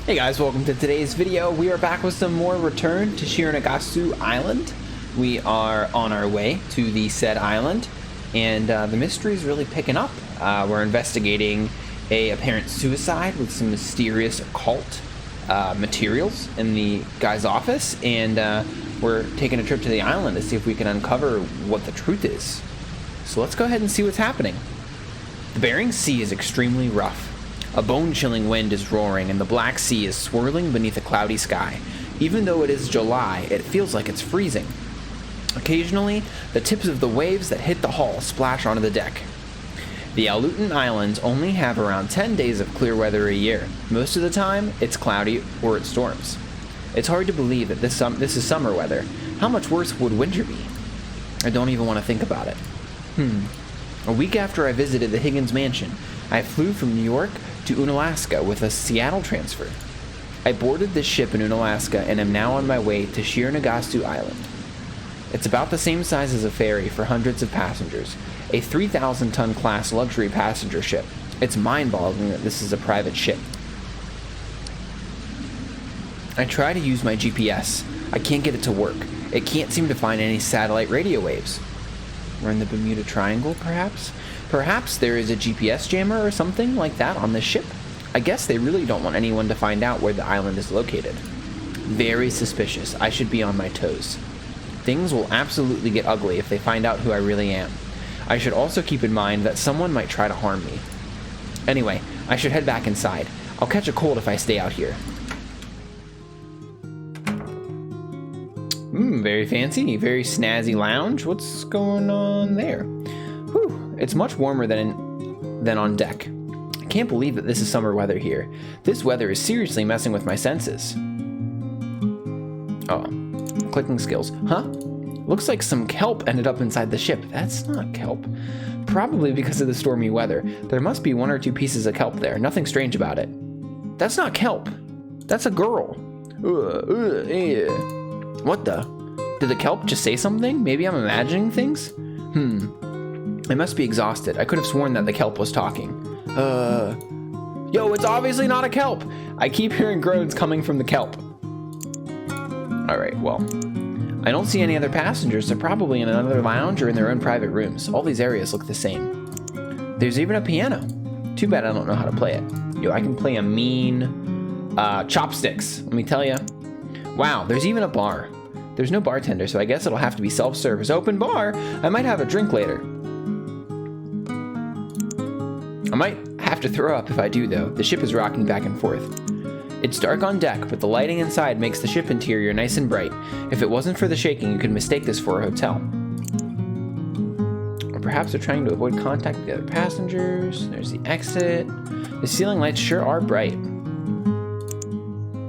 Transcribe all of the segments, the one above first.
Hey guys, welcome to today's video. We are back with some more Return to Shirenagasu Island. We are on our way to the said island, and the mystery is really picking up. We're investigating a apparent suicide with some mysterious occult materials in the guy's office, and we're taking a trip to the island to see if we can uncover what the truth is. So let's go ahead and see what's happening. The Bering Sea is extremely rough. A bone-chilling wind is roaring, and the Black Sea is swirling beneath a cloudy sky. Even though it is July, it feels like it's freezing. Occasionally, the tips of the waves that hit the hull splash onto the deck. The Aleutian Islands only have around 10 days of clear weather a year. Most of the time, it's cloudy or it storms. It's hard to believe that this is summer weather. How much worse would winter be? I don't even want to think about it. A week after I visited the Higgins mansion, I flew from New York to Unalaska with a Seattle transfer. I boarded this ship in Unalaska and am now on my way to Shirenagasu Island. It's about the same size as a ferry for hundreds of passengers, a 3,000-ton class luxury passenger ship. It's mind-boggling that this is a private ship. I try to use my GPS. I can't get it to work. It can't seem to find any satellite radio waves. We're in the Bermuda Triangle, perhaps? Perhaps there is a GPS jammer or something like that on this ship? I guess they really don't want anyone to find out where the island is located. Very suspicious. I should be on my toes. Things will absolutely get ugly if they find out who I really am. I should also keep in mind that someone might try to harm me. Anyway, I should head back inside. I'll catch a cold if I stay out here. Very fancy, very snazzy lounge. What's going on there? Whew, it's much warmer than on deck. I can't believe that this is summer weather here. This weather is seriously messing with my senses. Oh, clicking skills. Huh? Looks like some kelp ended up inside the ship. That's not kelp. Probably because of the stormy weather. There must be one or two pieces of kelp there. Nothing strange about it. That's not kelp. That's a girl. What the? Did the kelp just say something? Maybe I'm imagining things? I must be exhausted. I could have sworn that the kelp was talking. Yo, it's obviously not a kelp. I keep hearing groans coming from the kelp. Alright, well. I don't see any other passengers. They're probably in another lounge or in their own private rooms. All these areas look the same. There's even a piano. Too bad I don't know how to play it. Yo, I can play a mean chopsticks, let me tell ya. Wow, there's even a bar. There's no bartender, so I guess it'll have to be self-service. Open bar? I might have a drink later. I might have to throw up if I do, though. The ship is rocking back and forth. It's dark on deck, but the lighting inside makes the ship interior nice and bright. If it wasn't for the shaking, you could mistake this for a hotel. Or perhaps they're trying to avoid contact with the other passengers. There's the exit. The ceiling lights sure are bright.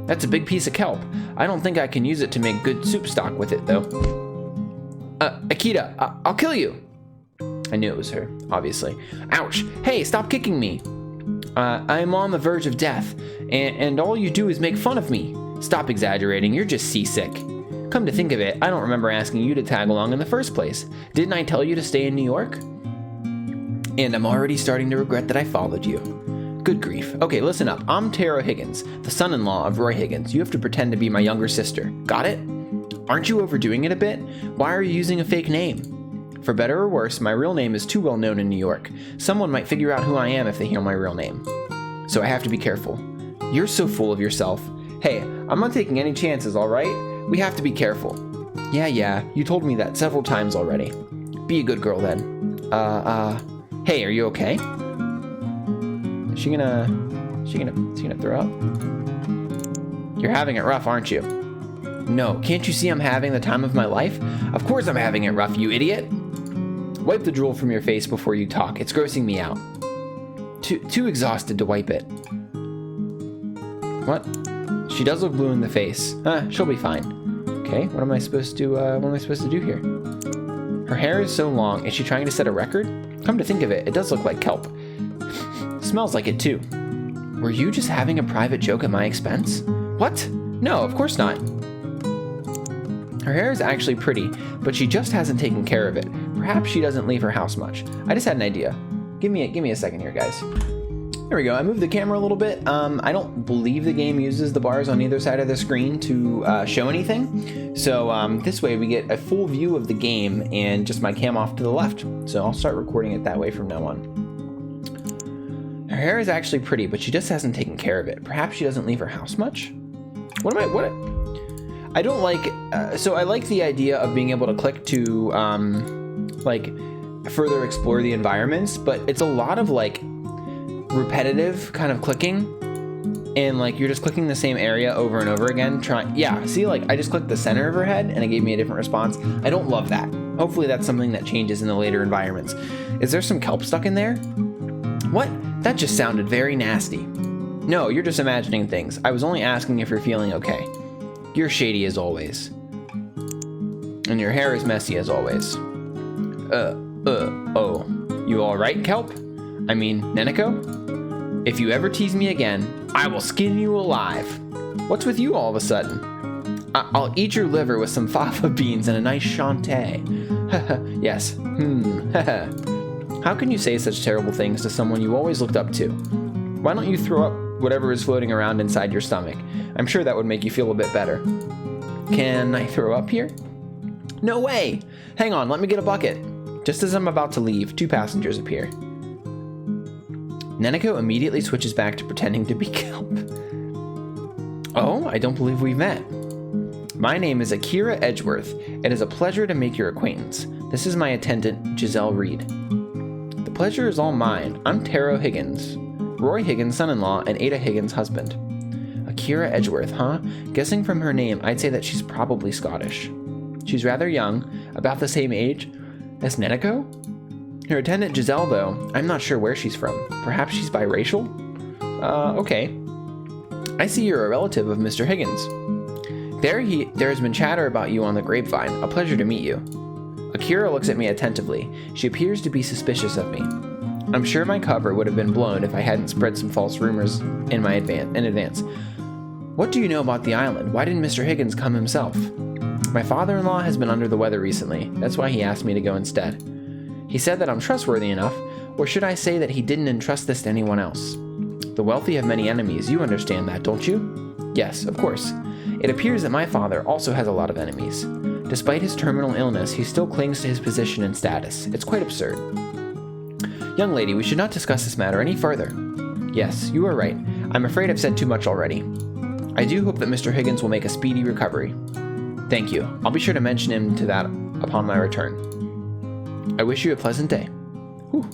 That's a big piece of kelp. I don't think I can use it to make good soup stock with it, though. Akita, I'll kill you. I knew it was her, obviously. Ouch. Hey, stop kicking me. I'm on the verge of death, and all you do is make fun of me. Stop exaggerating, you're just seasick. Come to think of it, I don't remember asking you to tag along in the first place. Didn't I tell you to stay in New York? And I'm already starting to regret that I followed you. Good grief. Okay, listen up. I'm Tara Higgins, the son-in-law of Roy Higgins. You have to pretend to be my younger sister. Got it? Aren't you overdoing it a bit? Why are you using a fake name? For better or worse, my real name is too well known in New York. Someone might figure out who I am if they hear my real name. So I have to be careful. You're so full of yourself. Hey, I'm not taking any chances, alright? We have to be careful. Yeah, you told me that several times already. Be a good girl then. Hey, are you okay? Is she gonna throw up? You're having it rough, aren't you? No, can't you see I'm having the time of my life? Of course I'm having it rough, you idiot. Wipe the drool from your face before you talk. It's grossing me out. Too exhausted to wipe it. What? She does look blue in the face. She'll be fine. Okay, what am I supposed to do here? Her hair is so long. Is she trying to set a record? Come to think of it, it does look like kelp. Smells like it too. Were you just having a private joke at my expense? What? No, of course not. Her hair is actually pretty, but she just hasn't taken care of it. Perhaps she doesn't leave her house much. I just had an idea. Give me a second here, guys. There we go. I moved the camera a little bit. I don't believe the game uses the bars on either side of the screen to show anything. So this way we get a full view of the game and just my cam off to the left. So I'll start recording it that way from now on. Her hair is actually pretty, but she just hasn't taken care of it. Perhaps she doesn't leave her house much? I don't like, so I like the idea of being able to click to like further explore the environments, but it's a lot of like repetitive kind of clicking, and like you're just clicking the same area over and over again see, like I just clicked the center of her head and it gave me a different response. I don't love that. Hopefully that's something that changes in the later environments. Is there some kelp stuck in there? What? That just sounded very nasty. No, you're just imagining things. I was only asking if you're feeling okay. You're shady as always, and your hair is messy as always. Oh, you all right, kelp? I mean, Neneko? If you ever tease me again, I will skin you alive. What's with you all of a sudden? I'll eat your liver with some fava beans and a nice Shantae. Yes. How can you say such terrible things to someone you always looked up to? Why don't you throw up whatever is floating around inside your stomach? I'm sure that would make you feel a bit better. Can I throw up here? No way! Hang on, let me get a bucket. Just as I'm about to leave, 2 passengers appear. Neneko immediately switches back to pretending to be kelp. Oh, I don't believe we've met. My name is Akira Edgeworth. It is a pleasure to make your acquaintance. This is my attendant, Giselle Reed. The pleasure is all mine. I'm Taro Higgins, Roy Higgins' son-in-law and Ada Higgins' husband. Akira Edgeworth, huh? Guessing from her name, I'd say that she's probably Scottish. She's rather young, about the same age as Neneko? Her attendant Giselle, though, I'm not sure where she's from. Perhaps she's biracial? Okay. I see you're a relative of Mr. Higgins. There has been chatter about you on the grapevine. A pleasure to meet you. Akira looks at me attentively. She appears to be suspicious of me. I'm sure my cover would have been blown if I hadn't spread some false rumors in advance. What do you know about the island? Why didn't Mr. Higgins come himself? My father-in-law has been under the weather recently. That's why he asked me to go instead. He said that I'm trustworthy enough, or should I say that he didn't entrust this to anyone else? The wealthy have many enemies. You understand that, don't you? Yes, of course. It appears that my father also has a lot of enemies. Despite his terminal illness, he still clings to his position and status. It's quite absurd. Young lady, we should not discuss this matter any further. Yes, you are right. I'm afraid I've said too much already. I do hope that Mr. Higgins will make a speedy recovery. Thank you. I'll be sure to mention him to that upon my return. I wish you a pleasant day. Whew.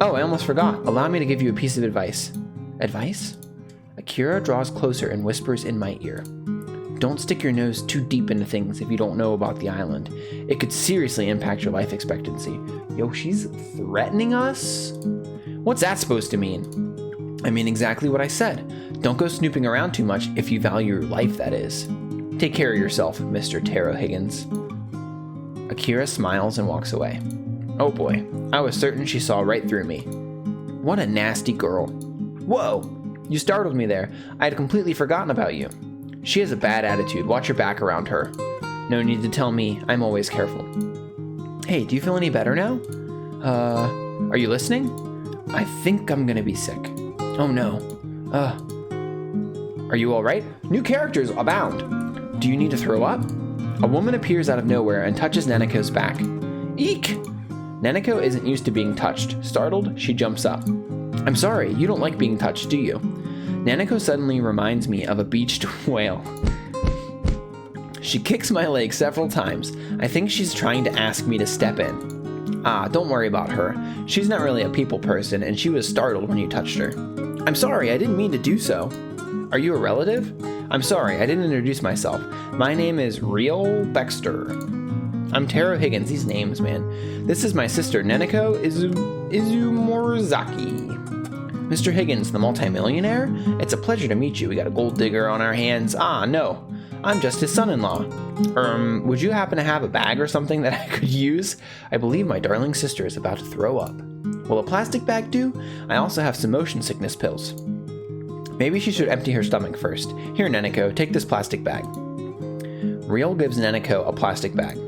Oh, I almost forgot. Allow me to give you a piece of advice. Advice? Akira draws closer and whispers in my ear. Don't stick your nose too deep into things if you don't know about the island. It could seriously impact your life expectancy. Yo, she's threatening us? What's that supposed to mean? I mean exactly what I said. Don't go snooping around too much if you value your life, that is. Take care of yourself, Mr. Taro Higgins. Akira smiles and walks away. Oh boy, I was certain she saw right through me. What a nasty girl. Whoa, you startled me there. I had completely forgotten about you. She has a bad attitude. Watch your back around her. No need to tell me. I'm always careful. Hey, do you feel any better now? Are you listening? I think I'm gonna be sick. Oh no. Are you alright? New characters abound. Do you need to throw up? A woman appears out of nowhere and touches Neneko's back. Eek! Neneko isn't used to being touched. Startled, she jumps up. I'm sorry, you don't like being touched, do you? Neneko suddenly reminds me of a beached whale. She kicks my leg several times. I think she's trying to ask me to step in. Ah, don't worry about her. She's not really a people person, and she was startled when you touched her. I'm sorry, I didn't mean to do so. Are you a relative? I'm sorry, I didn't introduce myself. My name is Real Baxter. I'm Taro Higgins. These names, man. This is my sister, Neneko Izumorizaki. Mr. Higgins, the multimillionaire? It's a pleasure to meet you. We got a gold digger on our hands. Ah, no. I'm just his son-in-law. Would you happen to have a bag or something that I could use? I believe my darling sister is about to throw up. Will a plastic bag do? I also have some motion sickness pills. Maybe she should empty her stomach first. Here, Neneko, take this plastic bag. Real gives Neneko a plastic bag.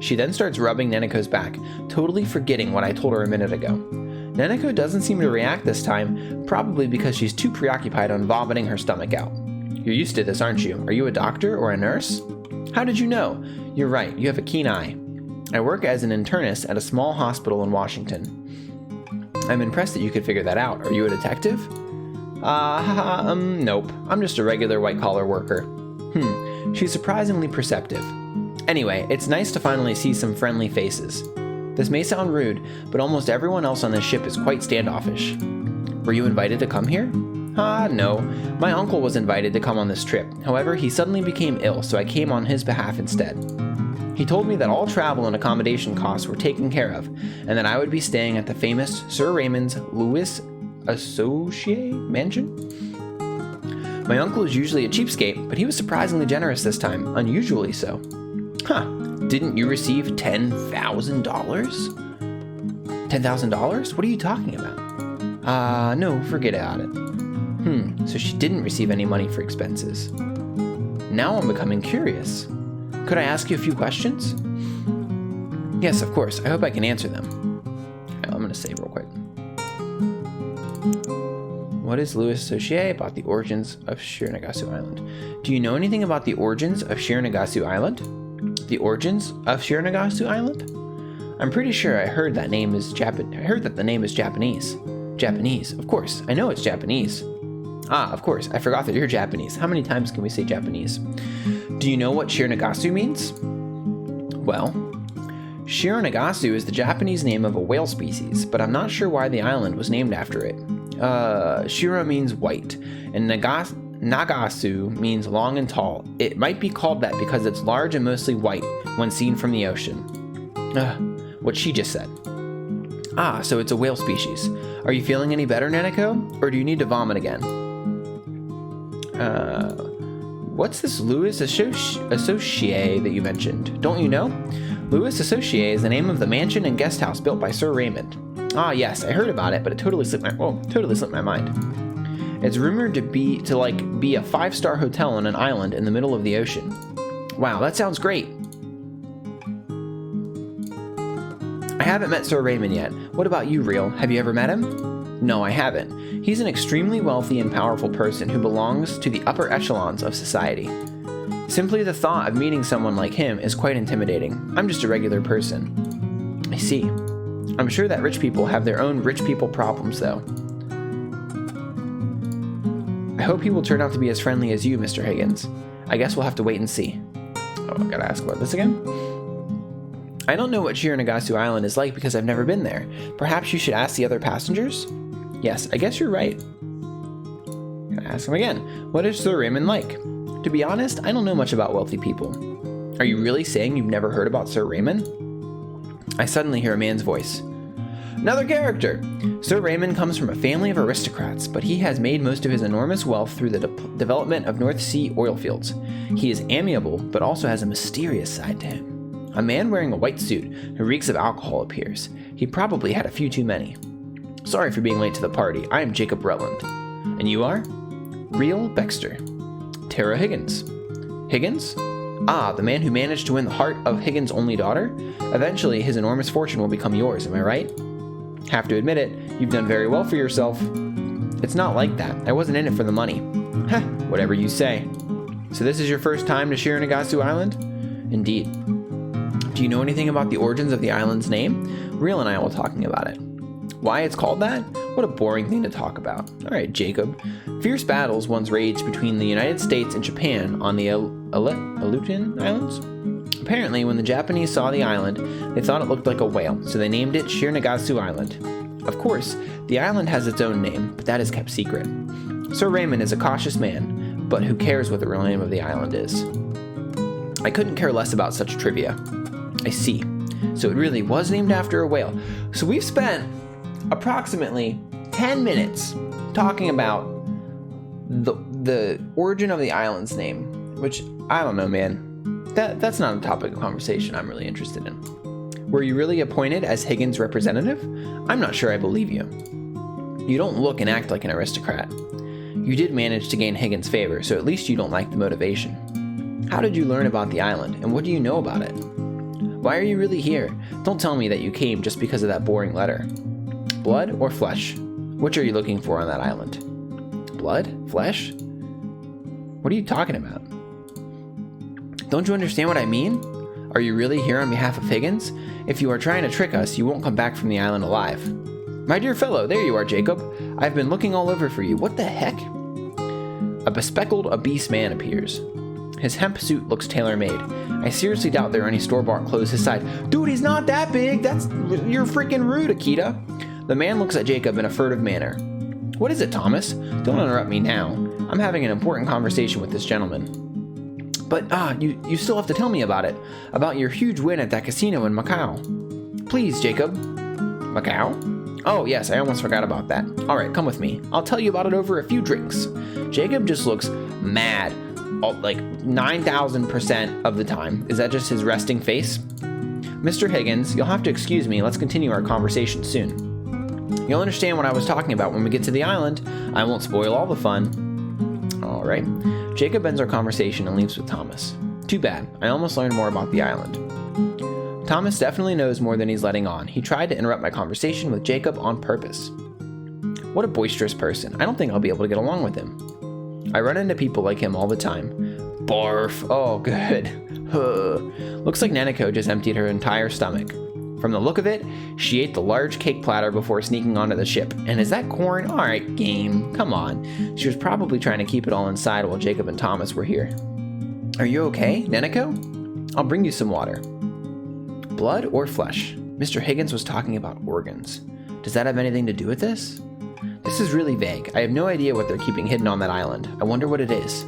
She then starts rubbing Neneko's back, totally forgetting what I told her a minute ago. Neneko doesn't seem to react this time, probably because she's too preoccupied on vomiting her stomach out. You're used to this, aren't you? Are you a doctor or a nurse? How did you know? You're right, you have a keen eye. I work as an internist at a small hospital in Washington. I'm impressed that you could figure that out. Are you a detective? Nope. I'm just a regular white-collar worker. She's surprisingly perceptive. Anyway, it's nice to finally see some friendly faces. This may sound rude, but almost everyone else on this ship is quite standoffish. Were you invited to come here? No. My uncle was invited to come on this trip. However, he suddenly became ill, so I came on his behalf instead. He told me that all travel and accommodation costs were taken care of, and that I would be staying at the famous Sir Raymond's Louis Associé mansion. My uncle is usually a cheapskate, but he was surprisingly generous this time, unusually so. Didn't you receive $10,000? $10,000? What are you talking about? No, forget about it. So she didn't receive any money for expenses. Now I'm becoming curious. Could I ask you a few questions? Yes, of course. I hope I can answer them. I'm going to save real quick. What is Louis Associé about the origins of Shiranagatsu Island? Do you know anything about the origins of Shiranagatsu Island? The origins of Shiranagatsu Island? I'm pretty sure I heard that the name is Japanese. Japanese, of course. I know it's Japanese. Of course. I forgot that you're Japanese. How many times can we say Japanese? Do you know what Shiranagatsu means? Well, Shiranagatsu is the Japanese name of a whale species, but I'm not sure why the island was named after it. Shira means white, and Nagasu means long and tall. It might be called that because it's large and mostly white when seen from the ocean. What she just said. So it's a whale species. Are you feeling any better, Neneko? Or do you need to vomit again? What's this Louis Associé that you mentioned? Don't you know? Louis Associé is the name of the mansion and guest house built by Sir Raymond. Yes, I heard about it, but it totally slipped my mind. It's rumored to be a 5-star hotel on an island in the middle of the ocean. Wow, that sounds great. I haven't met Sir Raymond yet. What about you, Real? Have you ever met him? No, I haven't. He's an extremely wealthy and powerful person who belongs to the upper echelons of society. Simply the thought of meeting someone like him is quite intimidating. I'm just a regular person. I see. I'm sure that rich people have their own rich people problems, though. I hope he will turn out to be as friendly as you, Mr. Higgins. I guess we'll have to wait and see. I gotta ask about this again. I don't know what Shiranagatsu Island is like because I've never been there. Perhaps you should ask the other passengers? Yes, I guess you're right. Gotta ask him again. What is Sir Raymond like? To be honest, I don't know much about wealthy people. Are you really saying you've never heard about Sir Raymond? I suddenly hear a man's voice. Another character! Sir Raymond comes from a family of aristocrats, but he has made most of his enormous wealth through the development of North Sea oil fields. He is amiable, but also has a mysterious side to him. A man wearing a white suit who reeks of alcohol appears. He probably had a few too many. Sorry for being late to the party. I am Jacob Rutland. And you are? Real Baxter. Tara Higgins. Higgins? The man who managed to win the heart of Higgins' only daughter? Eventually, his enormous fortune will become yours, am I right? Have to admit it, you've done very well for yourself. It's not like that. I wasn't in it for the money. Whatever you say. So this is your first time to Shiranagatsu Island? Indeed. Do you know anything about the origins of the island's name? Real and I were talking about it. Why it's called that? What a boring thing to talk about. Alright, Jacob. Fierce battles once raged between the United States and Japan on the Aleutian Islands. Apparently, when the Japanese saw the island, they thought it looked like a whale, so they named it Shiranagatsu Island. Of course, the island has its own name, but that is kept secret. Sir Raymond is a cautious man, but who cares what the real name of the island is? I couldn't care less about such trivia. I see. So it really was named after a whale. So we've spent approximately 10 minutes talking about the origin of the island's name, which, I don't know, man. That's not a topic of conversation I'm really interested in. Were you really appointed as Higgins' representative? I'm not sure I believe you. You don't look and act like an aristocrat. You did manage to gain Higgins' favor, so at least you don't like the motivation. How did you learn about the island, and what do you know about it? Why are you really here? Don't tell me that you came just because of that boring letter. Blood or flesh? Which are you looking for on that island? Blood? Flesh? What are you talking about? Don't you understand what I mean? Are you really here on behalf of Higgins? If you are trying to trick us, you won't come back from the island alive. My dear fellow, there you are, Jacob. I've been looking all over for you. What the heck? A bespectacled, obese man appears. His hemp suit looks tailor-made. I seriously doubt there are any store-bought clothes his size. Dude, he's not that big. You're freaking rude, Akita. The man looks at Jacob in a furtive manner. What is it, Thomas? Don't interrupt me now. I'm having an important conversation with this gentleman. But, you still have to tell me about it. About your huge win at that casino in Macau. Please, Jacob. Macau? Oh, yes, I almost forgot about that. All right, come with me. I'll tell you about it over a few drinks. Jacob just looks mad, like 9,000% of the time. Is that just his resting face? Mr. Higgins, you'll have to excuse me. Let's continue our conversation soon. You'll understand what I was talking about when we get to the island. I won't spoil all the fun. All right. Jacob ends our conversation and leaves with Thomas. Too bad. I almost learned more about the island. Thomas definitely knows more than he's letting on. He tried to interrupt my conversation with Jacob on purpose. What a boisterous person. I don't think I'll be able to get along with him. I run into people like him all the time. Barf. Oh, good. Looks like Neneko just emptied her entire stomach. From the look of it, she ate the large cake platter before sneaking onto the ship. And is that corn? All right, game. Come on. She was probably trying to keep it all inside while Jacob and Thomas were here. Are you okay, Neneko? I'll bring you some water. Blood or flesh? Mr. Higgins was talking about organs. Does that have anything to do with this? This is really vague. I have no idea what they're keeping hidden on that island. I wonder what it is.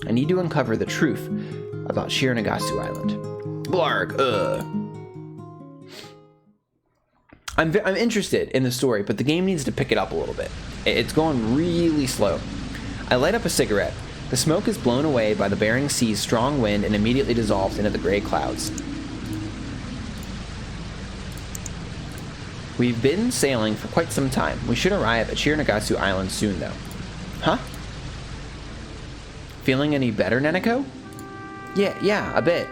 I need to uncover the truth about Shiranagasu Island. Blarg, I'm interested in the story, but the game needs to pick it up a little bit. It's going really slow. I light up a cigarette. The smoke is blown away by the Bering Sea's strong wind and immediately dissolves into the gray clouds. We've been sailing for quite some time. We should arrive at Shiranagasu Island soon, though. Huh? Feeling any better, Neneko? Yeah, a bit.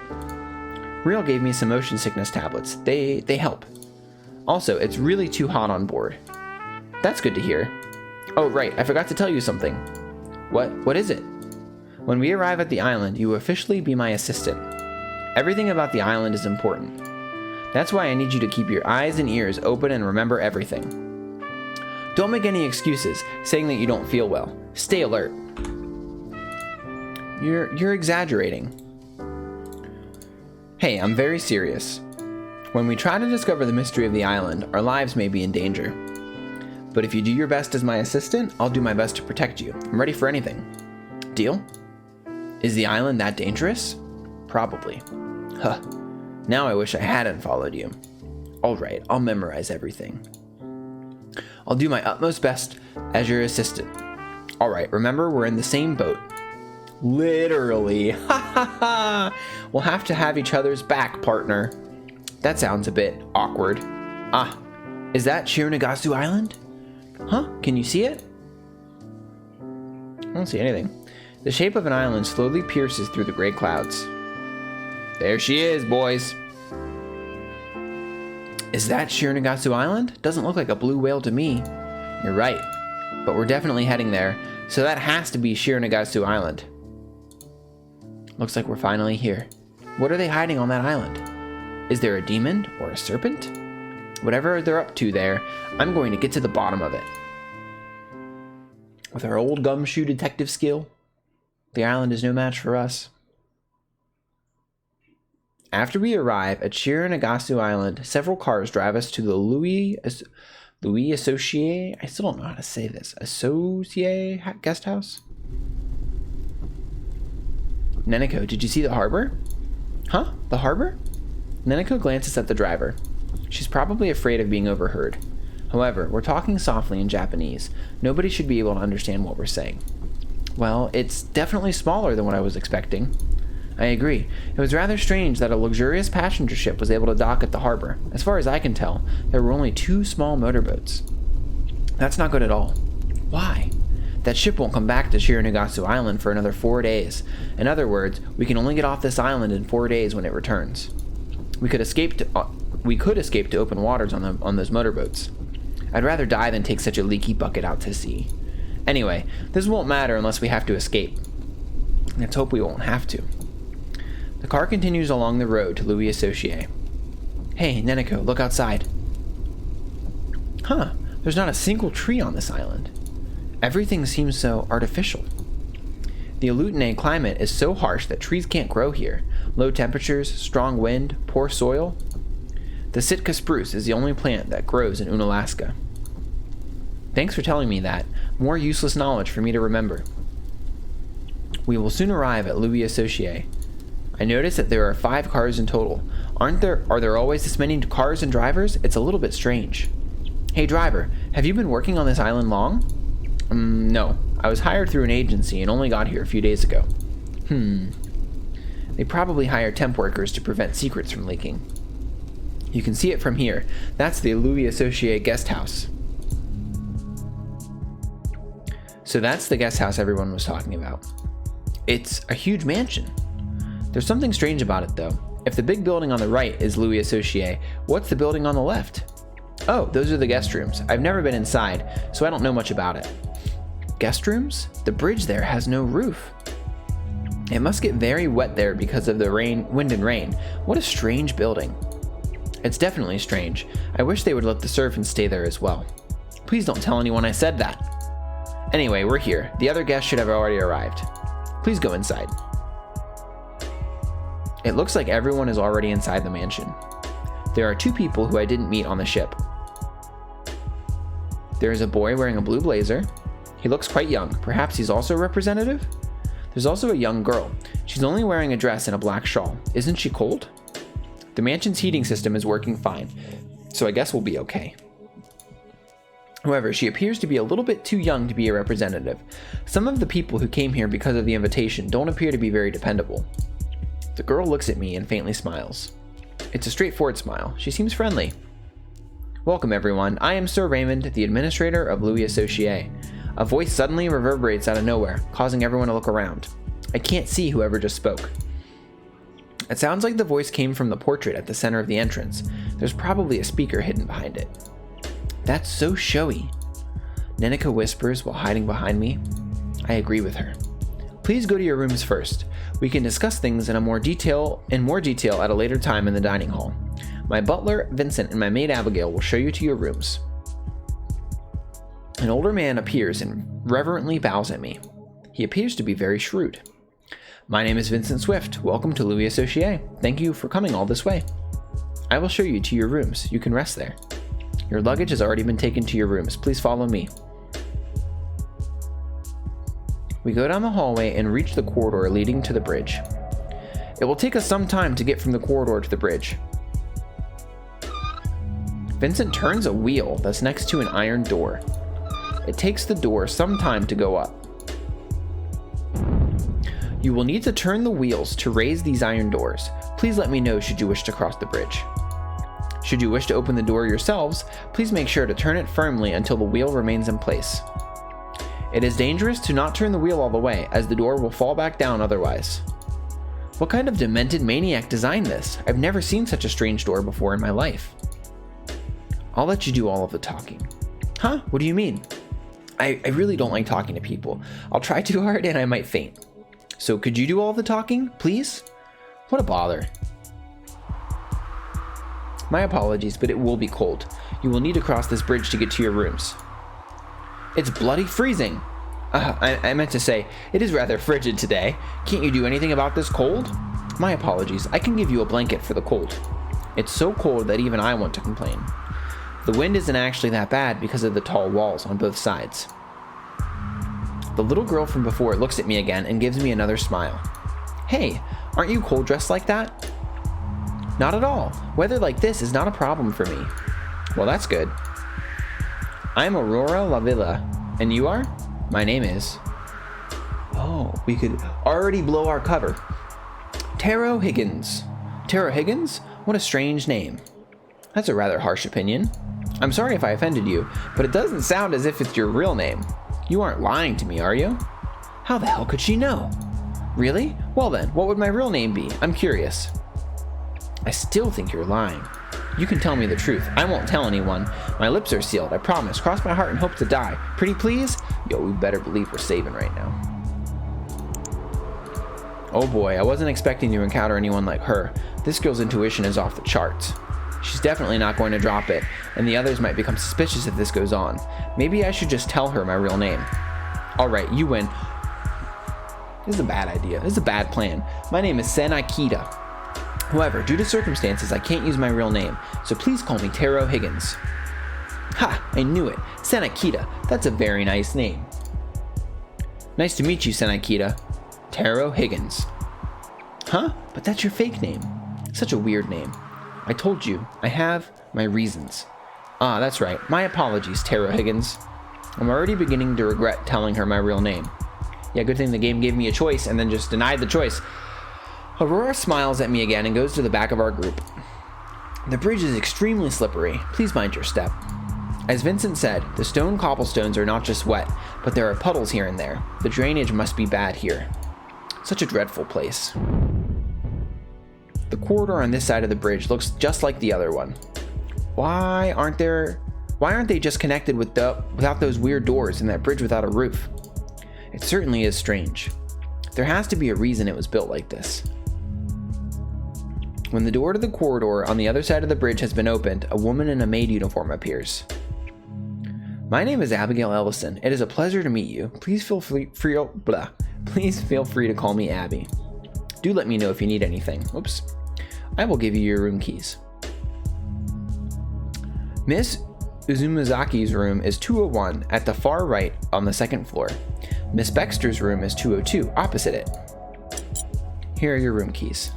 Real gave me some motion sickness tablets. They help. Also, it's really too hot on board. That's good to hear. Oh, right, I forgot to tell you something. What is it? When we arrive at the island, you will officially be my assistant. Everything about the island is important. That's why I need you to keep your eyes and ears open and remember everything. Don't make any excuses saying that you don't feel well. Stay alert. You're exaggerating. Hey, I'm very serious. When we try to discover the mystery of the island, our lives may be in danger. But if you do your best as my assistant, I'll do my best to protect you. I'm ready for anything. Deal? Is the island that dangerous? Probably. Huh. Now I wish I hadn't followed you. Alright, I'll memorize everything. I'll do my utmost best as your assistant. Alright, remember we're in the same boat. Literally. Ha ha ha! We'll have to have each other's back, partner. That sounds a bit awkward. Ah, is that Shiranagasu Island? Huh? Can you see it? I don't see anything. The shape of an island slowly pierces through the gray clouds. There she is, boys. Is that Shiranagasu Island? Doesn't look like a blue whale to me. You're right, but we're definitely heading there, so that has to be Shiranagasu Island. Looks like we're finally here. What are they hiding on that island? Is there a demon or a serpent? Whatever they're up to there, I'm going to get to the bottom of it. With our old gumshoe detective skill, the island is no match for us. After we arrive at Shiranagasu Island, several cars drive us to the Louis Associé, I still don't know how to say this, Associé guest house? Neneko, did you see the harbor? Huh? The harbor? Neneko glances at the driver. She's probably afraid of being overheard. However, we're talking softly in Japanese. Nobody should be able to understand what we're saying. Well, it's definitely smaller than what I was expecting. I agree. It was rather strange that a luxurious passenger ship was able to dock at the harbor. As far as I can tell, there were only 2 small motorboats. That's not good at all. Why? That ship won't come back to Shiranagasu Island for another 4 days. In other words, we can only get off this island in 4 days when it returns. We could escape to open waters on those motorboats. I'd rather die than take such a leaky bucket out to sea. Anyway, this won't matter unless we have to escape. Let's hope we won't have to. The car continues along the road to Louis Associé. Hey, Neneko, look outside. Huh, there's not a single tree on this island. Everything seems so artificial. The Aleutian climate is so harsh that trees can't grow here. Low temperatures, strong wind, poor soil. The Sitka spruce is the only plant that grows in Unalaska. Thanks for telling me that. More useless knowledge for me to remember. We will soon arrive at Louis Associé. I notice that there are 5 cars in total. Are there always this many cars and drivers? It's a little bit strange. Hey driver, have you been working on this island long? No. I was hired through an agency and only got here a few days ago. They probably hire temp workers to prevent secrets from leaking. You can see it from here. That's the Louis Associé guest house. So that's the guest house everyone was talking about. It's a huge mansion. There's something strange about it though. If the big building on the right is Louis Associé, what's the building on the left? Oh, those are the guest rooms. I've never been inside, so I don't know much about it. Guest rooms? The bridge there has no roof. It must get very wet there because of the wind and rain. What a strange building. It's definitely strange. I wish they would let the servants stay there as well. Please don't tell anyone I said that. Anyway, we're here. The other guests should have already arrived. Please go inside. It looks like everyone is already inside the mansion. There are 2 people who I didn't meet on the ship. There is a boy wearing a blue blazer. He looks quite young. Perhaps he's also a representative? There's also a young girl. She's only wearing a dress and a black shawl. Isn't she cold? The mansion's heating system is working fine, so I guess we'll be okay. However, she appears to be a little bit too young to be a representative. Some of the people who came here because of the invitation don't appear to be very dependable. The girl looks at me and faintly smiles. It's a straightforward smile. She seems friendly. Welcome everyone. I am Sir Raymond, the administrator of Louis Associé. A voice suddenly reverberates out of nowhere, causing everyone to look around. I can't see whoever just spoke. It sounds like the voice came from the portrait at the center of the entrance. There's probably a speaker hidden behind it. That's so showy. Neneko whispers while hiding behind me. I agree with her. Please go to your rooms first. We can discuss things in more detail at a later time in the dining hall. My butler, Vincent, and my maid Abigail will show you to your rooms. An older man appears and reverently bows at me. He appears to be very shrewd. My name is Vincent Swift. Welcome to Louis Associé. Thank you for coming all this way. I will show you to your rooms. You can rest there. Your luggage has already been taken to your rooms. Please follow me. We go down the hallway and reach the corridor leading to the bridge. It will take us some time to get from the corridor to the bridge. Vincent turns a wheel that's next to an iron door. It takes the door some time to go up. You will need to turn the wheels to raise these iron doors. Please let me know should you wish to cross the bridge. Should you wish to open the door yourselves, please make sure to turn it firmly until the wheel remains in place. It is dangerous to not turn the wheel all the way, as the door will fall back down otherwise. What kind of demented maniac designed this? I've never seen such a strange door before in my life. I'll let you do all of the talking. Huh? What do you mean? I really don't like talking to people. I'll try too hard and I might faint. So could you do all the talking, please? What a bother. My apologies, but it will be cold. You will need to cross this bridge to get to your rooms. It's bloody freezing. I meant to say, it is rather frigid today. Can't you do anything about this cold? My apologies. I can give you a blanket for the cold. It's so cold that even I want to complain. The wind isn't actually that bad because of the tall walls on both sides. The little girl from before looks at me again and gives me another smile. Hey, aren't you cold dressed like that? Not at all. Weather like this is not a problem for me. Well, that's good. I'm Aurora Lavilla. And you are? My name is... Oh, we could already blow our cover. Taro Higgins. Taro Higgins? What a strange name. That's a rather harsh opinion. I'm sorry if I offended you, but it doesn't sound as if it's your real name. You aren't lying to me, are you? How the hell could she know? Really? Well then, what would my real name be? I'm curious. I still think you're lying. You can tell me the truth. I won't tell anyone. My lips are sealed, I promise. Cross my heart and hope to die. Pretty please? Yo, we better believe we're saving right now. Oh boy, I wasn't expecting to encounter anyone like her. This girl's intuition is off the charts. She's definitely not going to drop it, and the others might become suspicious if this goes on. Maybe I should just tell her my real name. Alright, you win. This is a bad idea. This is a bad plan. My name is Sen Ikeda. However, due to circumstances, I can't use my real name, so please call me Taro Higgins. Ha! I knew it. Sen Ikeda. That's a very nice name. Nice to meet you, Sen Ikeda. Taro Higgins. Huh? But that's your fake name. Such a weird name. I told you, I have my reasons. Ah, that's right. My apologies, Taro Higgins. I'm already beginning to regret telling her my real name. Yeah, good thing the game gave me a choice and then just denied the choice. Aurora smiles at me again and goes to the back of our group. The bridge is extremely slippery. Please mind your step. As Vincent said, the stone cobblestones are not just wet, but there are puddles here and there. The drainage must be bad here. Such a dreadful place. The corridor on this side of the bridge looks just like the other one. Why aren't they just connected without those weird doors and that bridge without a roof? It certainly is strange. There has to be a reason it was built like this. When the door to the corridor on the other side of the bridge has been opened, a woman in a maid uniform appears. My name is Abigail Ellison. It is a pleasure to meet you. Please feel free to call me Abby. Do let me know if you need anything. Oops. I will give you your room keys. Miss Uzumizaki's room is 201 at the far right on the second floor. Miss Baxter's room is 202 opposite it. Here are your room keys.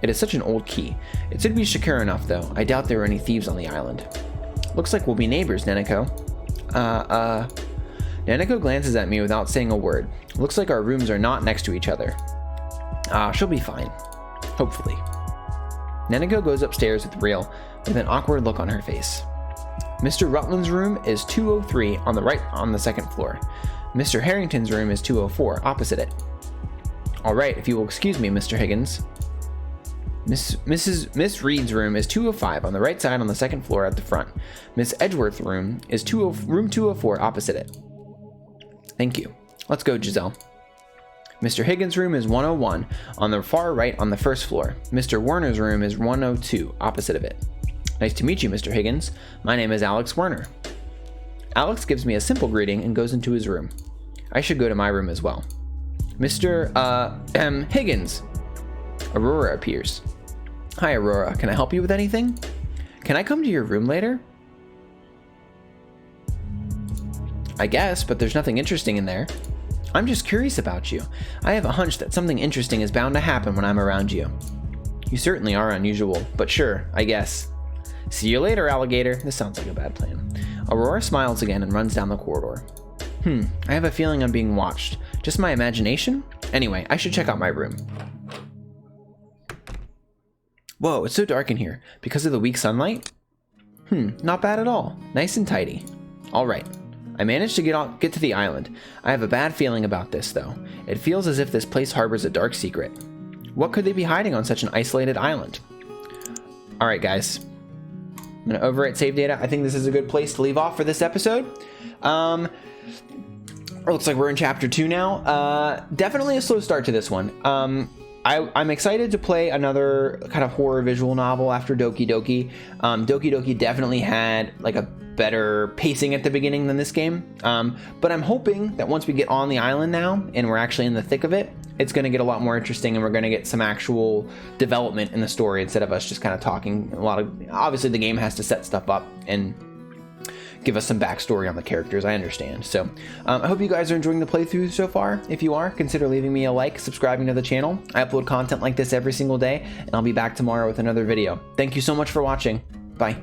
It is such an old key. It should be secure enough though. I doubt there are any thieves on the island. Looks like we'll be neighbors, Neneko. Neneko glances at me without saying a word. Looks like our rooms are not next to each other. She'll be fine. Hopefully. Neneko goes upstairs with an awkward look on her face. Mr. Rutland's room is 203 on the right on the second floor. Mr. Harrington's room is 204 opposite it. Alright, if you will excuse me, Mr. Higgins. Miss Reed's room is 205 on the right side on the second floor at the front. Miss Edgeworth's room is room 204 opposite it. Thank you. Let's go, Giselle. Mr. Higgins' room is 101 on the far right on the first floor. Mr. Werner's room is 102 opposite of it. Nice to meet you, Mr. Higgins. My name is Alex Werner. Alex gives me a simple greeting and goes into his room. I should go to my room as well. Mr. Higgins. Aurora appears. Hi, Aurora. Can I help you with anything? Can I come to your room later? I guess, but there's nothing interesting in there. I'm just curious about you. I have a hunch that something interesting is bound to happen when I'm around you. You certainly are unusual, but sure, I guess. See you later, alligator. This sounds like a bad plan. Aurora smiles again and runs down the corridor. I have a feeling I'm being watched. Just my imagination? Anyway, I should check out my room. Whoa, it's so dark in here. Because of the weak sunlight? Not bad at all. Nice and tidy. Alright. I managed to get to the island. I have a bad feeling about this, though. It feels as if this place harbors a dark secret. What could they be hiding on such an isolated island? Alright, guys. I'm going to overwrite save data. I think this is a good place to leave off for this episode. It looks like we're in chapter 2 now. Definitely a slow start to this one. I'm excited to play another kind of horror visual novel after Doki Doki. Doki Doki definitely had like a better pacing at the beginning than this game. But I'm hoping that once we get on the island now and we're actually in the thick of it, it's going to get a lot more interesting and we're going to get some actual development in the story instead of us just kind of talking a lot of... Obviously the game has to set stuff up and give us some backstory on the characters, I understand. So I hope you guys are enjoying the playthrough so far. If you are, consider leaving me a like, subscribing to the channel. I upload content like this every single day, and I'll be back tomorrow with another video. Thank you so much for watching. Bye.